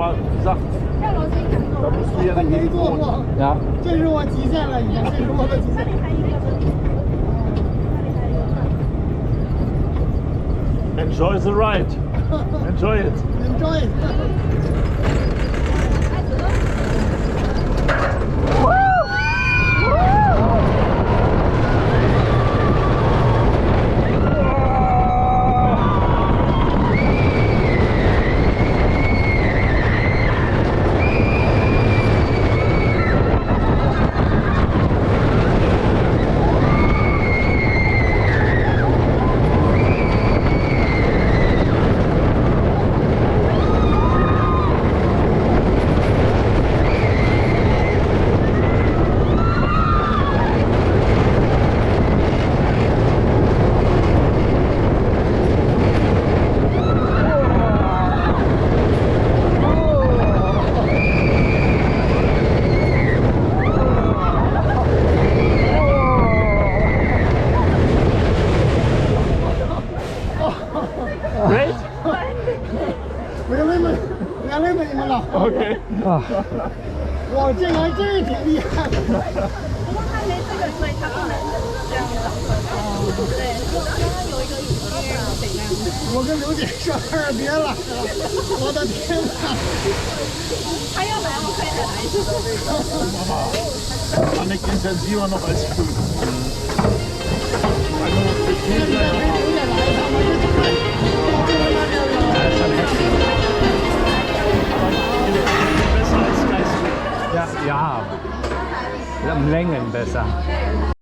aber wie gesagt, da musst du ja dann jeden wohnen. Ja. 这是我极限了，已经，这是我的极限。 Enjoy the ride. Enjoy it. Enjoy it. Great. 不要累没，不要累没你们了。Okay. 啊，哇，这个还真是挺厉害的。不过他没这个，所以他不能这样找。对，如果刚刚有一个雨衣，得那样。我跟刘姐上二别了，我的天哪！他要来，我可以再来一次。War nicht intensiver noch als früher. 现在陪刘姐来一趟，我就看。Besser als gleich. ja, ja. Um Längen besser.